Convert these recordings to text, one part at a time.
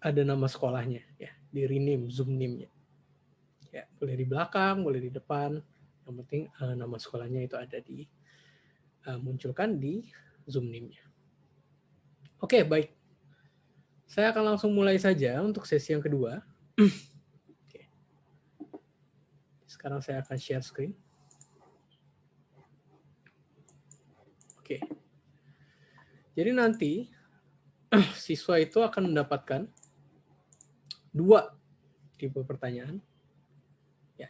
ada nama sekolahnya ya, di rename Zoom name-nya. Ya, boleh di belakang, boleh di depan. Yang penting nama sekolahnya itu ada di munculkan di Zoom name-nya. Oke, baik. Saya akan langsung mulai saja untuk sesi yang kedua. Oke. Sekarang saya akan share screen. Oke. Jadi nanti siswa itu akan mendapatkan 2 tipe pertanyaan. Ya.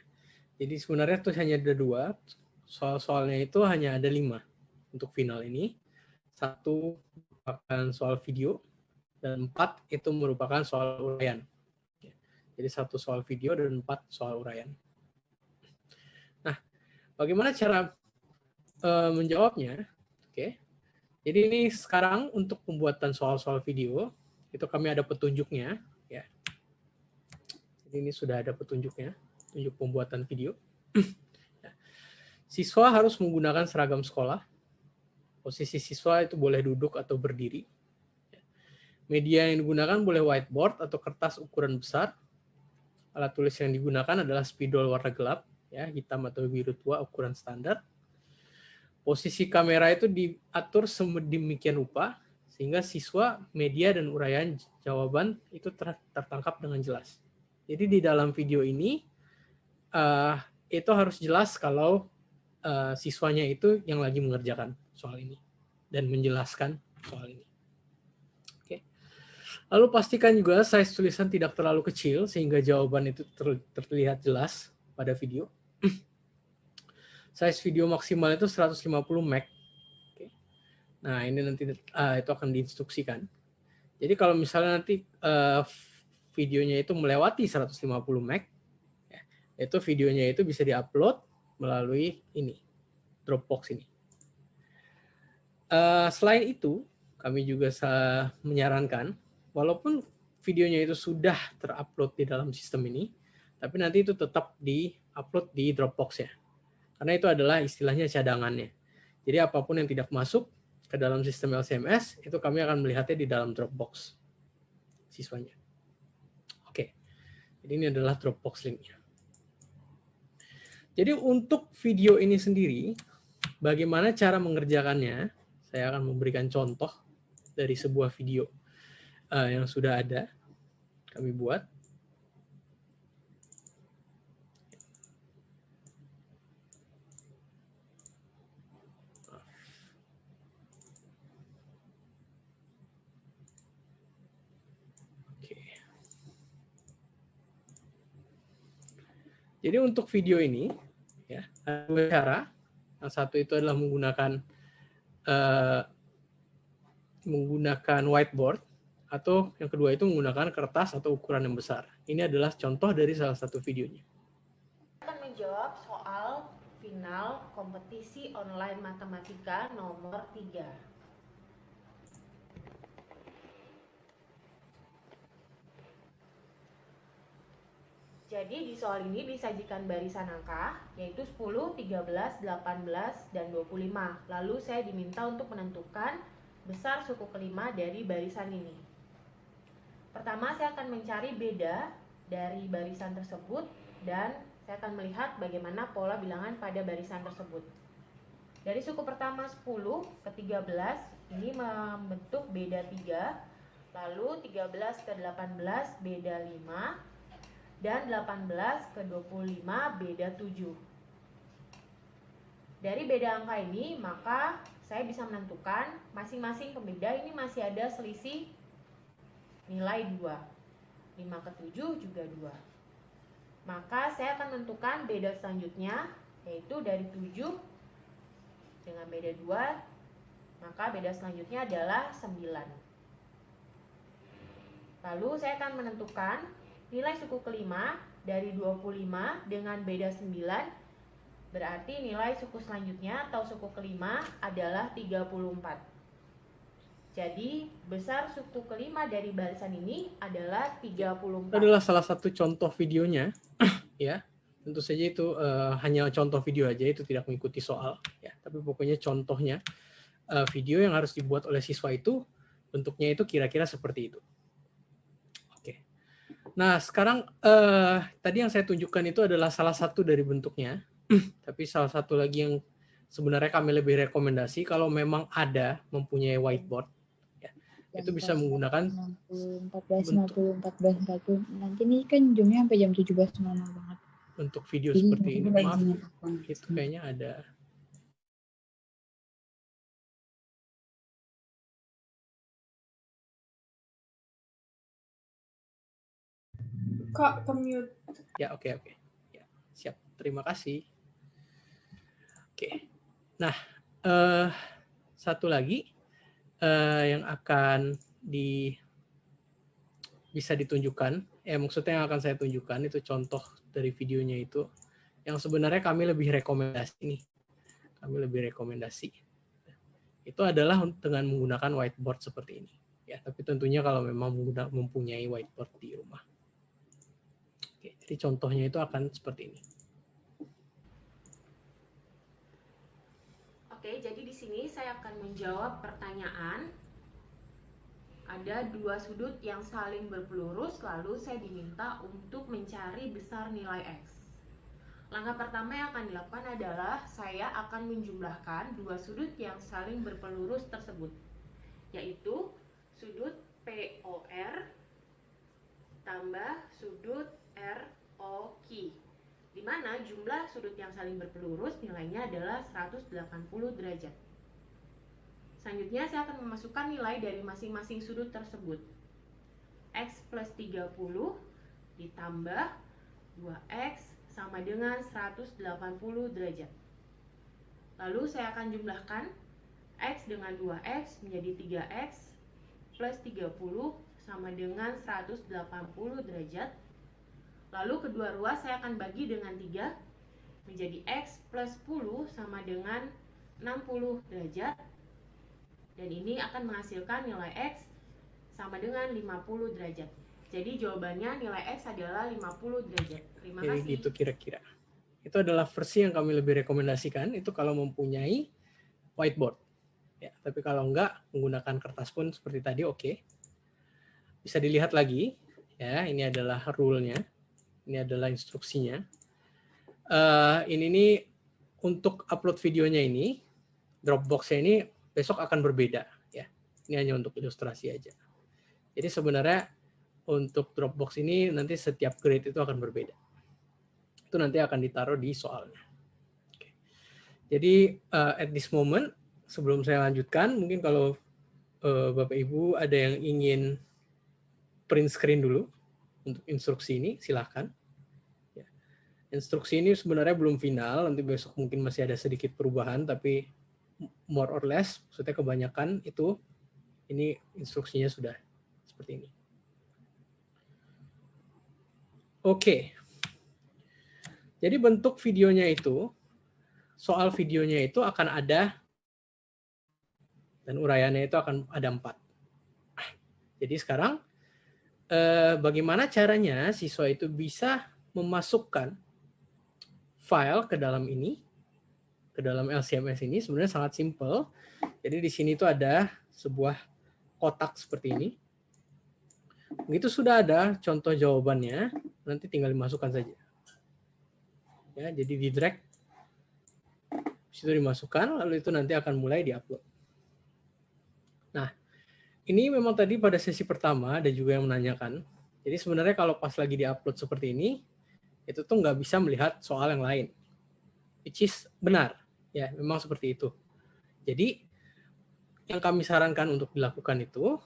Jadi sebenarnya itu hanya ada 2. Soal-soalnya itu hanya ada 5 untuk final ini. 1 merupakan soal video, dan 4 itu merupakan soal uraian. Jadi 1 soal video dan 4 soal uraian. Nah, bagaimana cara menjawabnya? Oke. Jadi ini sekarang untuk pembuatan soal-soal video, itu kami ada petunjuknya. Ya. Jadi ini sudah ada petunjuknya, petunjuk pembuatan video. Siswa harus menggunakan seragam sekolah. Posisi siswa itu boleh duduk atau berdiri. Media yang digunakan boleh whiteboard atau kertas ukuran besar. Alat tulis yang digunakan adalah spidol warna gelap, ya, hitam atau biru tua ukuran standar. Posisi kamera itu diatur sedemikian rupa sehingga siswa, media, dan uraian jawaban itu tertangkap dengan jelas. Jadi di dalam video ini itu harus jelas kalau siswanya itu yang lagi mengerjakan soal ini dan menjelaskan soal ini. Oke. Lalu pastikan juga size tulisan tidak terlalu kecil sehingga jawaban itu terlihat jelas pada video. Size video maksimal itu 150 MB. Oke. Nah, ini nanti itu akan diinstruksikan. Jadi kalau misalnya nanti videonya itu melewati 150 MB, ya, itu videonya itu bisa diupload melalui ini, Dropbox ini. Selain itu, kami juga menyarankan, walaupun videonya itu sudah terupload di dalam sistem ini, tapi nanti itu tetap di-upload di Dropbox ya. Karena itu adalah istilahnya cadangannya. Jadi apapun yang tidak masuk ke dalam sistem LCMS, itu kami akan melihatnya di dalam Dropbox siswanya. Oke, jadi ini adalah Dropbox linknya. Jadi untuk video ini sendiri, bagaimana cara mengerjakannya, saya akan memberikan contoh dari sebuah video yang sudah ada kami buat. Oke. Jadi untuk video ini, ya, ada 2 cara. Yang satu itu adalah menggunakan whiteboard, atau yang kedua itu menggunakan kertas atau ukuran yang besar. Ini adalah contoh dari salah satu videonya. Saya akan menjawab soal final kompetisi online matematika nomor 3. Jadi di soal ini disajikan barisan angka, yaitu 10, 13, 18, dan 25. Lalu saya diminta untuk menentukan besar suku kelima dari barisan ini. Pertama, saya akan mencari beda dari barisan tersebut, dan saya akan melihat bagaimana pola bilangan pada barisan tersebut. Dari suku pertama 10 ke 13, ini membentuk beda 3, lalu 13 ke 18 beda 5, dan 18 ke 25 beda 7. Dari beda angka ini, maka saya bisa menentukan masing-masing pembeda ini masih ada selisih nilai 2. 5 ke 7 juga 2. Maka saya akan menentukan beda selanjutnya, yaitu dari 7 dengan beda 2, maka beda selanjutnya adalah 9. Lalu saya akan menentukan nilai suku kelima dari 25 dengan beda 9, berarti nilai suku selanjutnya atau suku kelima adalah 34. Jadi besar suku kelima dari barisan ini adalah 34. Itu adalah salah satu contoh videonya, ya. Tentu saja itu hanya contoh video aja, itu tidak mengikuti soal, ya. Tapi pokoknya contohnya video yang harus dibuat oleh siswa itu bentuknya itu kira-kira seperti itu. Oke. Nah, sekarang tadi yang saya tunjukkan itu adalah salah satu dari bentuknya. Tapi salah satu lagi yang sebenarnya kami lebih rekomendasi kalau memang ada mempunyai whiteboard, ya, itu bisa menggunakan 14, 50, 14, 40. Nanti nih kan jamnya sampai jam 17 malam banget. Untuk video seperti ini, maaf, itu kayaknya ada. Kak, ke-mute. Ya, oke. Ya, siap. Terima kasih. Oke. Nah, satu lagi yang akan bisa ditunjukkan, maksudnya yang akan saya tunjukkan itu contoh dari videonya itu, yang sebenarnya kami lebih rekomendasi nih. Kami lebih rekomendasi. Itu adalah dengan menggunakan whiteboard seperti ini. Ya, tapi tentunya kalau memang mempunyai whiteboard di rumah. Oke, jadi contohnya itu akan seperti ini. Oke, jadi di sini saya akan menjawab pertanyaan. Ada dua sudut yang saling berpelurus, lalu saya diminta untuk mencari besar nilai X. Langkah pertama yang akan dilakukan adalah saya akan menjumlahkan dua sudut yang saling berpelurus tersebut, yaitu sudut POR tambah sudut ROQ, di mana jumlah sudut yang saling berpelurus nilainya adalah 180 derajat. Selanjutnya saya akan memasukkan nilai dari masing-masing sudut tersebut. X plus 30 ditambah 2X sama dengan 180 derajat. Lalu saya akan jumlahkan X dengan 2X menjadi 3X plus 30 sama dengan 180 derajat. Lalu kedua ruas saya akan bagi dengan 3 menjadi X plus 10 sama dengan 60 derajat. Dan ini akan menghasilkan nilai X sama dengan 50 derajat. Jadi jawabannya nilai X adalah 50 derajat. Terima kasih. Jadi gitu kira-kira. Itu adalah versi yang kami lebih rekomendasikan, itu kalau mempunyai whiteboard. Ya, tapi kalau enggak, menggunakan kertas pun seperti tadi oke. Bisa dilihat lagi, ya, ini adalah rule-nya. Ini adalah instruksinya. Ini nih untuk upload videonya ini, Dropbox-nya ini besok akan berbeda. Ya, ini hanya untuk ilustrasi aja. Jadi sebenarnya untuk Dropbox ini nanti setiap grade itu akan berbeda. Itu nanti akan ditaruh di soalnya. Oke. Jadi at this moment, sebelum saya lanjutkan, mungkin kalau Bapak Ibu ada yang ingin print screen dulu untuk instruksi ini, silahkan. Ya. Instruksi ini sebenarnya belum final, nanti besok mungkin masih ada sedikit perubahan, tapi more or less, maksudnya kebanyakan itu, ini instruksinya sudah seperti ini. Oke. Jadi bentuk videonya itu, soal videonya itu akan ada, dan uraiannya itu akan ada 4. Jadi sekarang, bagaimana caranya siswa itu bisa memasukkan file ke dalam ini, ke dalam LCMS ini sebenarnya sangat simple. Jadi di sini itu ada sebuah kotak seperti ini. Begitu sudah ada contoh jawabannya, nanti tinggal dimasukkan saja. Ya, jadi di drag, situ dimasukkan, lalu itu nanti akan mulai diupload. Nah, ini memang tadi pada sesi pertama ada juga yang menanyakan. Jadi sebenarnya kalau pas lagi diupload seperti ini, itu tuh nggak bisa melihat soal yang lain. Which is benar. Ya, memang seperti itu. Jadi, yang kami sarankan untuk dilakukan itu,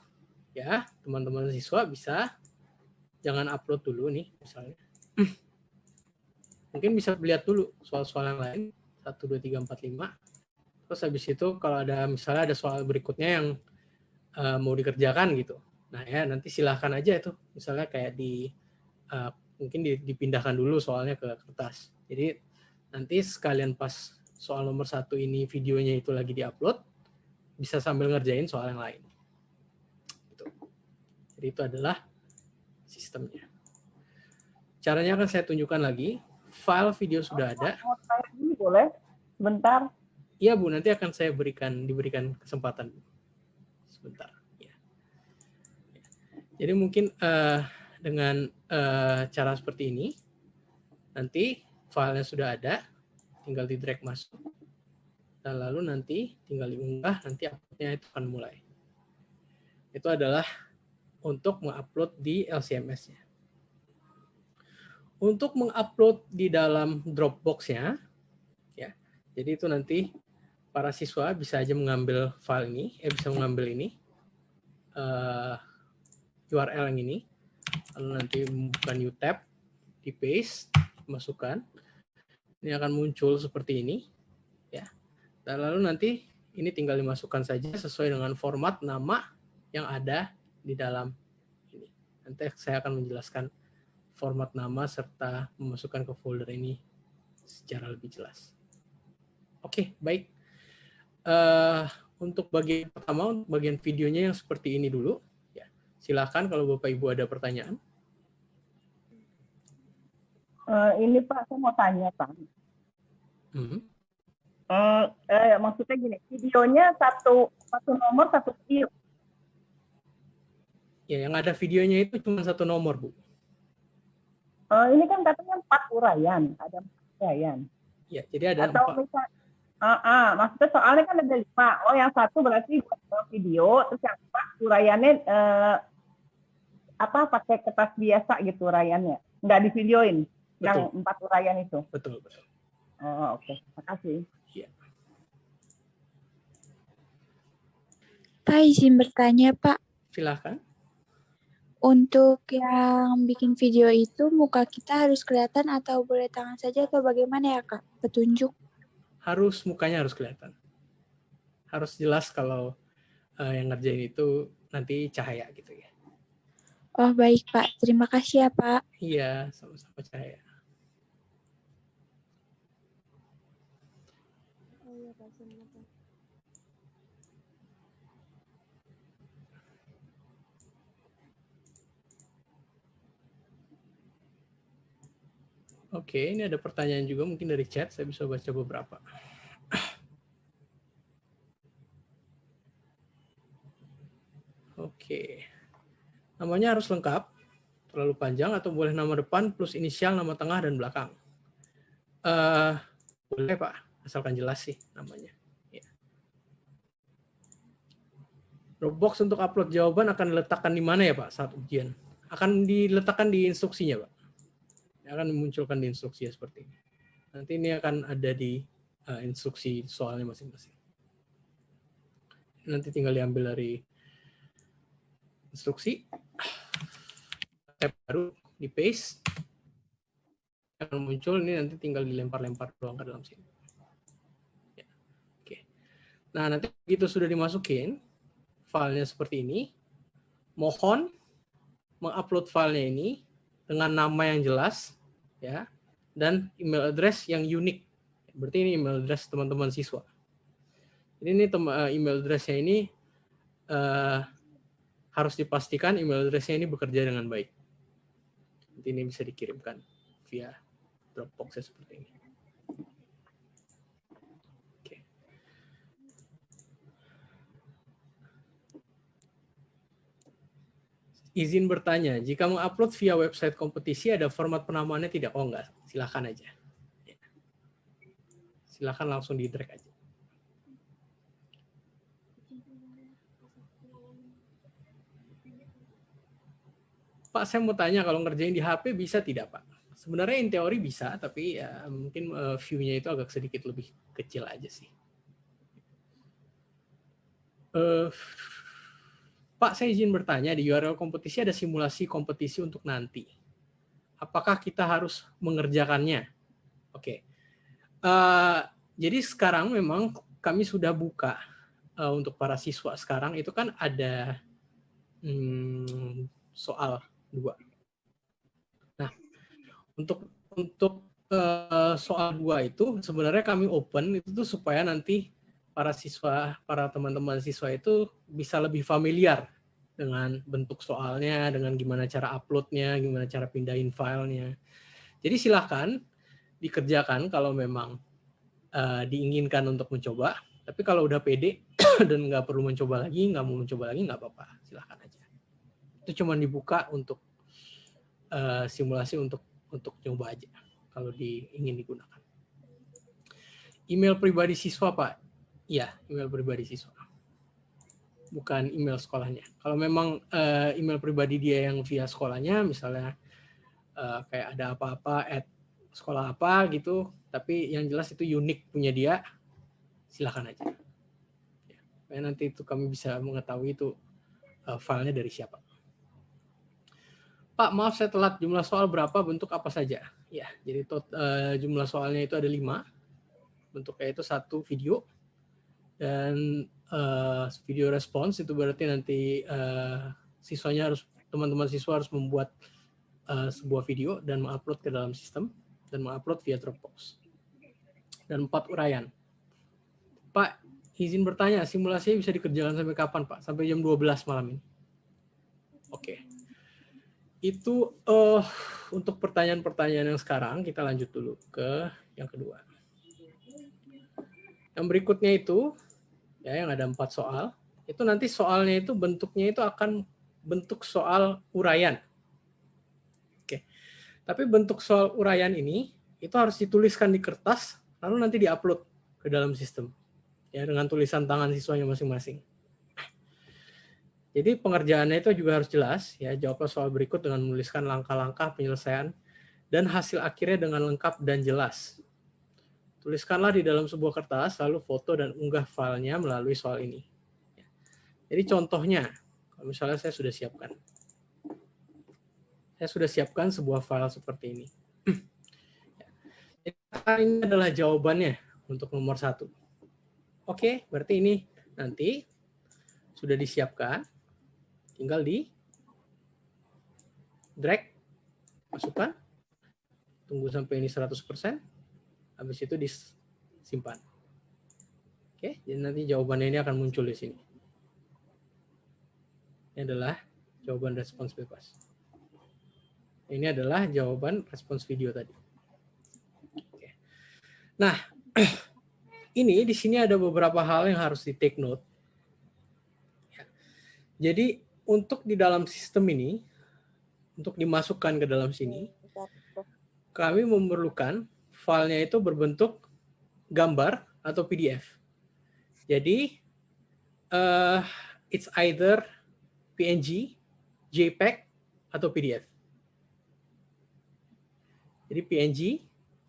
ya, teman-teman siswa bisa jangan upload dulu nih, misalnya. Mungkin bisa lihat dulu soal-soal yang lain, 1, 2, 3, 4, 5. Terus habis itu kalau ada misalnya ada soal berikutnya yang mau dikerjakan gitu. Nah ya nanti silahkan aja itu, misalnya kayak mungkin dipindahkan dulu soalnya ke kertas. Jadi nanti sekalian pas soal nomor 1 ini videonya itu lagi diupload, bisa sambil ngerjain soal yang lain. Gitu. Jadi itu adalah sistemnya. Caranya akan saya tunjukkan lagi. File video sudah ada. Boleh? Bentar. Iya Bu, nanti akan saya diberikan kesempatan. Sebentar. Ya. Jadi mungkin dengan cara seperti ini, nanti filenya sudah ada, tinggal di drag masuk, dan lalu nanti tinggal diunggah, nanti uploadnya itu akan mulai. Itu adalah untuk mengupload di LCMS-nya. Untuk mengupload di dalam Dropbox-nya, ya, jadi itu nanti para siswa bisa aja mengambil file ini, bisa mengambil ini, URL yang ini, lalu nanti membuka new tab, di paste, masukkan, ini akan muncul seperti ini, ya. Dan lalu nanti ini tinggal dimasukkan saja sesuai dengan format nama yang ada di dalam ini. Nanti saya akan menjelaskan format nama serta memasukkan ke folder ini secara lebih jelas. Oke, baik. Untuk bagian pertama, untuk bagian videonya yang seperti ini dulu. Ya, silakan kalau Bapak Ibu ada pertanyaan. Ini Pak, saya mau tanya Pak. Maksudnya gini, videonya satu nomor, satu video. Ya, yang ada videonya itu cuma satu nomor, Bu. Ini kan katanya 4 uraian, ada 4 uraian. Ya, jadi ada atau 4. Misal, maksudnya soalnya kan ada 5. Oh, yang satu berarti video, terus yang 4 uraiannya pakai kertas biasa gitu uraiannya, nggak di videoin. Yang 4 uraian itu. Betul. Oh, oke. Terima kasih. Ya. Pak, izin bertanya, Pak. Silakan. Untuk yang bikin video itu, muka kita harus kelihatan atau boleh tangan saja atau bagaimana ya, Kak? Petunjuk? Mukanya harus kelihatan. Harus jelas kalau yang ngerjain itu nanti cahaya gitu ya. Oh, baik, Pak. Terima kasih ya, Pak. Iya, sama-sama cahaya. Oke, ini ada pertanyaan juga mungkin dari chat, saya bisa baca beberapa. Oke. Namanya harus lengkap, terlalu panjang, atau boleh nama depan plus inisial, nama tengah, dan belakang. Boleh Pak, asalkan jelas sih namanya. Ya. Dropbox untuk upload jawaban akan diletakkan di mana ya Pak saat ujian? Akan diletakkan di instruksinya Pak. Akan dimunculkan di instruksi seperti ini. Nanti ini akan ada di instruksi soalnya masing-masing. Nanti tinggal diambil dari instruksi, tab baru, di paste, akan muncul, ini nanti tinggal dilempar-lempar doang ke dalam sini. Ya. Oke. Nah, nanti begitu sudah dimasukin, filenya seperti ini, mohon mengupload filenya ini dengan nama yang jelas, ya, dan email address yang unik. Berarti ini email address teman-teman siswa. Jadi ini email address-nya ini harus dipastikan email address-nya ini bekerja dengan baik. Nanti ini bisa dikirimkan via Dropbox seperti ini. Oke. Izin bertanya, jika mengupload via website kompetisi ada format penamaannya tidak? Oh enggak, silakan aja. Silakan langsung di drag aja. Pak, saya mau tanya, kalau ngerjain di HP bisa tidak, Pak? Sebenarnya in teori bisa, tapi ya mungkin view-nya itu agak sedikit lebih kecil aja sih. Pak, saya izin bertanya, di URL kompetisi ada simulasi kompetisi untuk nanti. Apakah kita harus mengerjakannya? Oke. Jadi sekarang memang kami sudah buka untuk para siswa sekarang itu kan ada soal 2. Nah, untuk soal 2 itu sebenarnya kami open itu tuh supaya nanti para teman-teman siswa itu bisa lebih familiar dengan bentuk soalnya, dengan gimana cara uploadnya, gimana cara pindahin filenya. Jadi silahkan dikerjakan kalau memang diinginkan untuk mencoba. Tapi kalau udah pede dan nggak perlu mencoba lagi, nggak mau mencoba lagi, nggak apa-apa. Silahkan aja. Itu cuma dibuka untuk simulasi untuk coba aja kalau ingin digunakan. Email pribadi siswa, Pak. Iya, email pribadi siswa. Bukan email sekolahnya. Kalau memang email pribadi dia yang via sekolahnya, misalnya kayak ada apa-apa sekolah apa gitu, tapi yang jelas itu unik punya dia, silakan aja. Ya, nanti itu kami bisa mengetahui itu filenya dari siapa. Pak, maaf saya telat. Jumlah soal berapa? Bentuk apa saja? Ya, jadi jumlah soalnya itu ada 5. Bentuknya itu 1 video. Dan video respons itu berarti nanti teman-teman siswa harus membuat sebuah video dan mengupload ke dalam sistem dan mengupload via Dropbox. Dan 4 uraian. Pak, izin bertanya, simulasinya bisa dikerjakan sampai kapan, Pak? Sampai jam 12 malam ini. Oke. Itu untuk pertanyaan-pertanyaan yang sekarang, kita lanjut dulu ke yang kedua. Yang berikutnya itu, ya, yang ada 4 soal, itu nanti soalnya itu bentuknya itu akan bentuk soal uraian. Oke. Tapi bentuk soal uraian ini, itu harus dituliskan di kertas, lalu nanti diupload ke dalam sistem. Ya, dengan tulisan tangan siswanya masing-masing. Jadi pengerjaannya itu juga harus jelas, ya. Jawablah soal berikut dengan menuliskan langkah-langkah penyelesaian dan hasil akhirnya dengan lengkap dan jelas. Tuliskanlah di dalam sebuah kertas, lalu foto dan unggah filenya melalui soal ini. Jadi contohnya, kalau misalnya saya sudah siapkan. Saya sudah siapkan sebuah file seperti ini. Ini adalah jawabannya untuk nomor 1. Oke, berarti ini nanti sudah disiapkan. Tinggal di drag, masukkan, tunggu sampai ini 100%, habis itu disimpan. Oke, jadi nanti jawabannya ini akan muncul di sini. Ini adalah jawaban respons bebas. Ini adalah jawaban respons video tadi. Oke. Nah, ini di sini ada beberapa hal yang harus di take note. Jadi untuk di dalam sistem ini, untuk dimasukkan ke dalam sini, kami memerlukan filenya itu berbentuk gambar atau PDF. Jadi, it's either PNG, JPEG, atau PDF. Jadi PNG,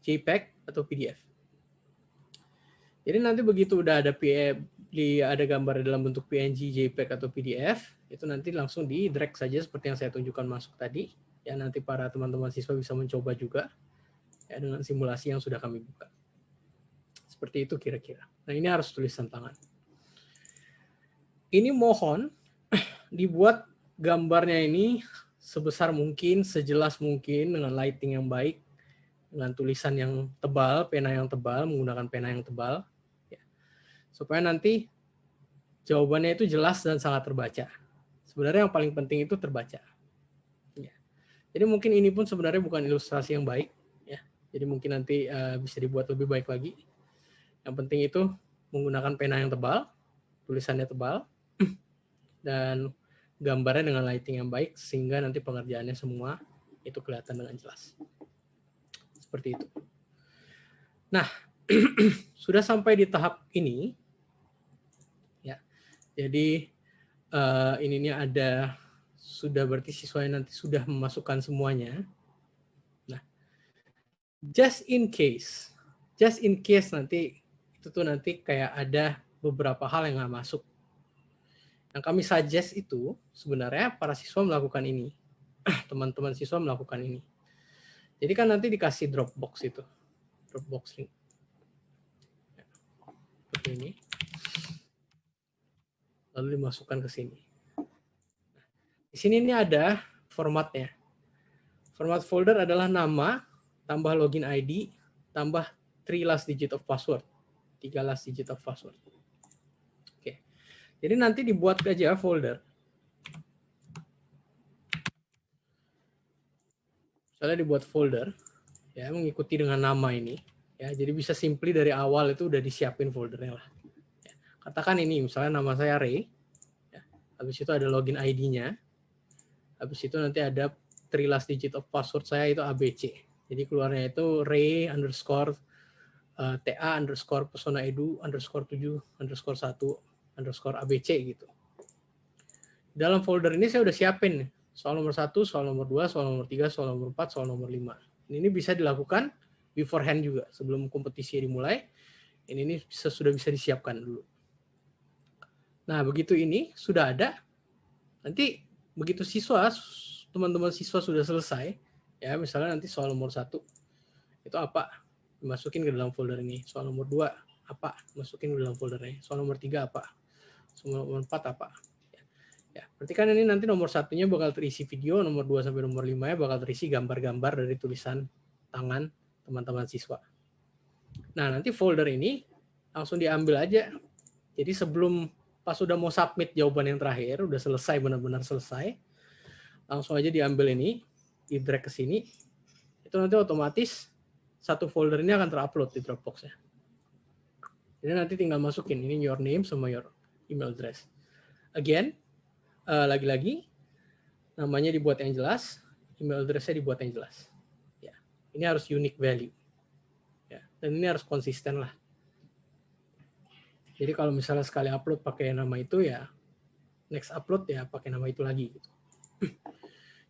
JPEG, atau PDF. Jadi nanti begitu udah ada gambar dalam bentuk PNG, JPEG, atau PDF, itu nanti langsung di drag saja seperti yang saya tunjukkan masuk tadi. Ya, nanti para teman-teman siswa bisa mencoba juga ya, dengan simulasi yang sudah kami buka. Seperti itu kira-kira. Nah, ini harus tulisan tangan. Ini mohon dibuat gambarnya ini sebesar mungkin, sejelas mungkin, dengan lighting yang baik, dengan tulisan yang tebal, pena yang tebal, menggunakan pena yang tebal, ya, supaya nanti jawabannya itu jelas dan sangat terbaca. Sebenarnya yang paling penting itu terbaca. Ya. Jadi mungkin ini pun sebenarnya bukan ilustrasi yang baik, ya. Jadi mungkin nanti bisa dibuat lebih baik lagi. Yang penting itu menggunakan pena yang tebal, tulisannya tebal, dan gambarnya dengan lighting yang baik sehingga nanti pengerjaannya semua itu kelihatan dengan jelas. Seperti itu. Nah, sudah sampai di tahap ini, ya. Jadi ininya ada, sudah berarti siswanya nanti sudah memasukkan semuanya. Nah, just in case nanti itu tuh nanti kayak ada beberapa hal yang nggak masuk. Yang kami suggest itu sebenarnya para siswa melakukan ini, teman-teman siswa melakukan ini. Jadi kan nanti dikasih Dropbox itu, Dropbox link. Seperti ini. Lalu dimasukkan ke sini. Di sini ini ada formatnya. Format folder adalah nama, tambah login ID, tambah 3 last digit of password. 3 last digit of password. Oke. Jadi nanti dibuat aja folder. Misalnya dibuat folder, ya, mengikuti dengan nama ini. Ya, jadi bisa simply dari awal itu udah disiapin foldernya lah. Katakan ini, misalnya nama saya Ray. Ya, habis itu ada login ID-nya. Habis itu nanti ada 3 last digit of password saya itu ABC. Jadi keluarnya itu Ray underscore TA underscore Pesona Edu underscore 7 underscore 1 underscore ABC gitu. Dalam folder ini saya udah siapin nih. Soal nomor 1, soal nomor 2, soal nomor 3, soal nomor 4, soal nomor 5. Ini bisa dilakukan beforehand juga sebelum kompetisi dimulai. Ini sudah bisa disiapkan dulu. Nah, begitu ini sudah ada, nanti begitu teman-teman siswa sudah selesai, ya misalnya nanti soal nomor 1 itu apa, dimasukin ke dalam folder ini. Soal nomor 2 apa, masukin ke dalam folder ini. Soal nomor 3 apa, soal nomor 4 apa. Ya, berarti kan ini nanti nomor 1-nya bakal terisi video, nomor 2 sampai nomor 5-nya bakal terisi gambar-gambar dari tulisan tangan teman-teman siswa. Nah, nanti folder ini langsung diambil aja. Jadi sebelum pas sudah mau submit jawaban yang terakhir, udah selesai, benar-benar selesai, langsung aja diambil ini, di drag ke sini, itu nanti otomatis satu folder ini akan terupload di Dropbox-nya. Jadi nanti tinggal masukin, ini your name sama your email address. Again, lagi-lagi, namanya dibuat yang jelas, email address-nya dibuat yang jelas. Ya, ini harus unique value. Ya, dan ini harus konsisten lah. Jadi kalau misalnya sekali upload pakai nama itu ya, next upload ya pakai nama itu lagi. Gitu.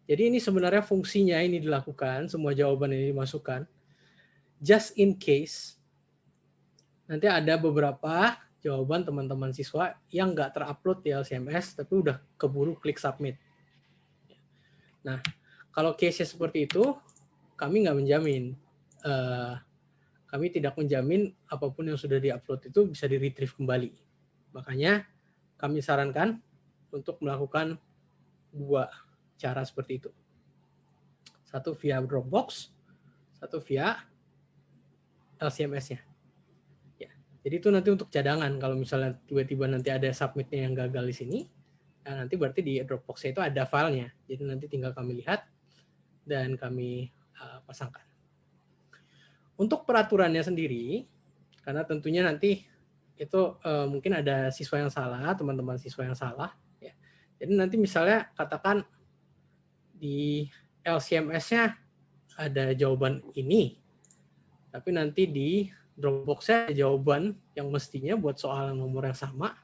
Jadi ini sebenarnya fungsinya ini dilakukan, semua jawaban ini dimasukkan, just in case nanti ada beberapa jawaban teman-teman siswa yang nggak terupload di LCMS, tapi udah keburu klik submit. Nah, kalau case-nya seperti itu, kami nggak menjamin. Kami tidak menjamin apapun yang sudah diupload itu bisa di-retrieve kembali. Makanya kami sarankan untuk melakukan 2 cara seperti itu. Satu via Dropbox, satu via LCMS-nya. Ya, jadi itu nanti untuk cadangan. Kalau misalnya tiba-tiba nanti ada submit-nya yang gagal di sini, ya nanti berarti di Dropbox-nya itu ada filenya. Jadi nanti tinggal kami lihat dan kami pasangkan. Untuk peraturannya sendiri, karena tentunya nanti itu mungkin ada siswa yang salah, teman-teman siswa yang salah. Ya. Jadi nanti misalnya katakan di LCMS-nya ada jawaban ini, tapi nanti di Dropbox-nya ada jawaban yang mestinya buat soal nomor yang sama,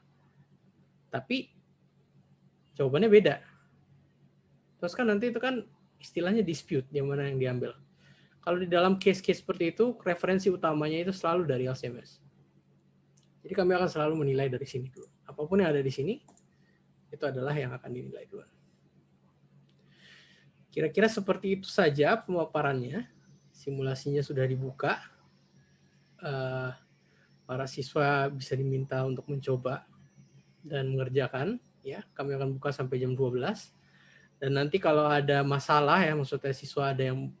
tapi jawabannya beda. Terus kan nanti itu kan istilahnya dispute, yang mana yang diambil. Kalau di dalam case-case seperti itu, referensi utamanya itu selalu dari LCMS. Jadi kami akan selalu menilai dari sini dulu. Apapun yang ada di sini, itu adalah yang akan dinilai dulu. Kira-kira seperti itu saja pemaparannya. Simulasinya sudah dibuka. Para siswa bisa diminta untuk mencoba dan mengerjakan. Ya, kami akan buka sampai jam 12. Dan nanti kalau ada masalah, ya maksudnya siswa ada yang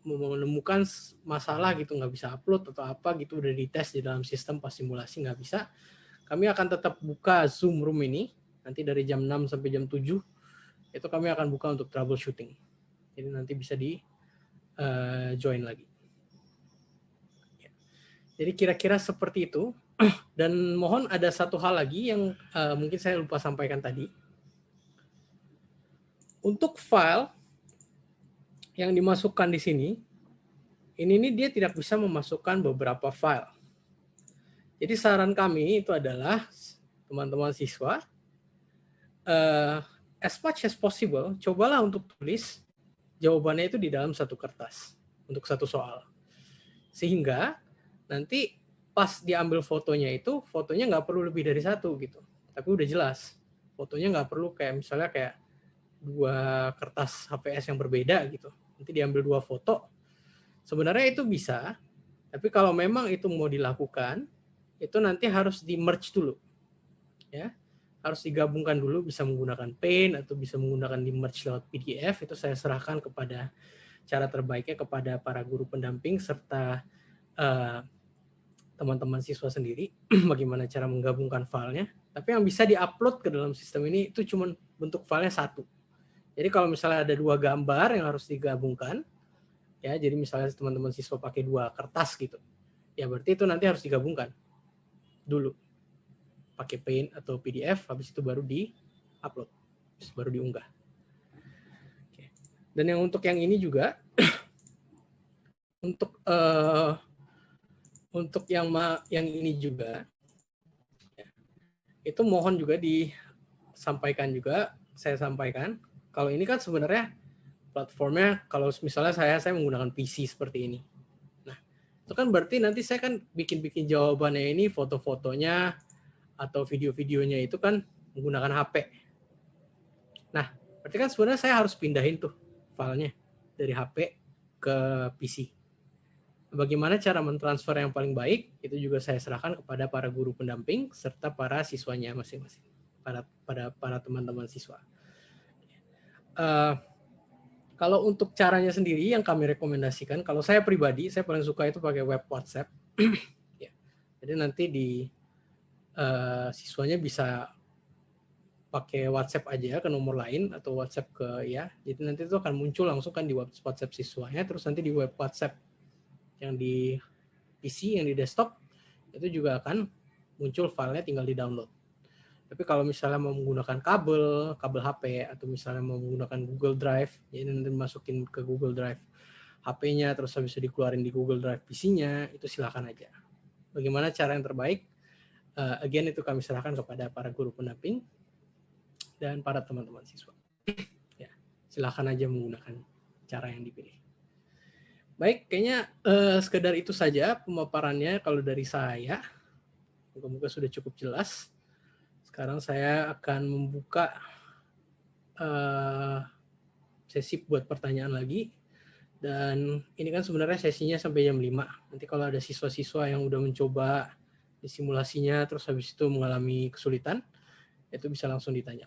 menemukan masalah gitu, nggak bisa upload atau apa gitu, udah dites di dalam sistem pas simulasi nggak bisa, kami akan tetap buka Zoom room ini nanti dari jam 6 sampai jam 7 itu kami akan buka untuk troubleshooting. Jadi nanti bisa di join lagi. Jadi kira-kira seperti itu. Dan mohon ada satu hal lagi yang mungkin saya lupa sampaikan tadi. Untuk file yang dimasukkan di sini, ini dia tidak bisa memasukkan beberapa file. Jadi saran kami itu adalah teman-teman siswa, as much as possible, cobalah untuk tulis jawabannya itu di dalam satu kertas untuk satu soal. Sehingga nanti pas diambil fotonya itu, fotonya nggak perlu lebih dari 1 gitu. Tapi udah jelas. Fotonya nggak perlu kayak misalnya kayak 2 kertas HVS yang berbeda gitu. Nanti diambil 2 foto. Sebenarnya itu bisa, tapi kalau memang itu mau dilakukan, itu nanti harus di-merge dulu. Ya. Harus digabungkan dulu, bisa menggunakan Paint atau bisa menggunakan di-merge lewat PDF, itu saya serahkan kepada cara terbaiknya kepada para guru pendamping serta teman-teman siswa sendiri, bagaimana cara menggabungkan filenya. Tapi yang bisa di-upload ke dalam sistem ini itu cuma bentuk filenya 1. Jadi kalau misalnya ada 2 gambar yang harus digabungkan, ya jadi misalnya teman-teman siswa pakai 2 kertas gitu, ya berarti itu nanti harus digabungkan dulu pakai Paint atau PDF, habis itu baru di-upload, baru diunggah. Dan yang untuk yang ini juga, untuk yang ini juga, itu mohon juga disampaikan juga, saya sampaikan. Kalau ini kan sebenarnya platformnya, kalau misalnya saya menggunakan PC seperti ini. Nah, itu kan berarti nanti saya kan bikin jawabannya ini, foto-fotonya atau video-videonya itu kan menggunakan HP. Nah, berarti kan sebenarnya saya harus pindahin tuh filenya dari HP ke PC. Bagaimana cara mentransfer yang paling baik, itu juga saya serahkan kepada para guru pendamping serta para siswanya masing-masing, para teman-teman siswa. Kalau untuk caranya sendiri yang kami rekomendasikan, kalau saya pribadi, saya paling suka itu pakai web WhatsApp. Ya. Jadi nanti siswanya bisa pakai WhatsApp aja ke nomor lain atau WhatsApp jadi nanti itu akan muncul langsung kan di WhatsApp siswanya, terus nanti di web WhatsApp yang di PC, yang di desktop, itu juga akan muncul filenya, tinggal di-download. Tapi kalau misalnya mau menggunakan kabel HP, atau misalnya mau menggunakan Google Drive, jadi nanti masukin ke Google Drive HP-nya, terus bisa dikeluarin di Google Drive PC-nya, itu silakan aja. Bagaimana cara yang terbaik? Again, itu kami serahkan kepada para guru pendamping dan para teman-teman siswa. Ya, silakan aja menggunakan cara yang dipilih. Baik, kayaknya sekedar itu saja pemaparannya kalau dari saya. Moga-moga sudah cukup jelas. Sekarang saya akan membuka sesi buat pertanyaan lagi. Dan ini kan sebenarnya sesinya sampai jam 5. Nanti kalau ada siswa-siswa yang udah mencoba di simulasinya, terus habis itu mengalami kesulitan, itu bisa langsung ditanya.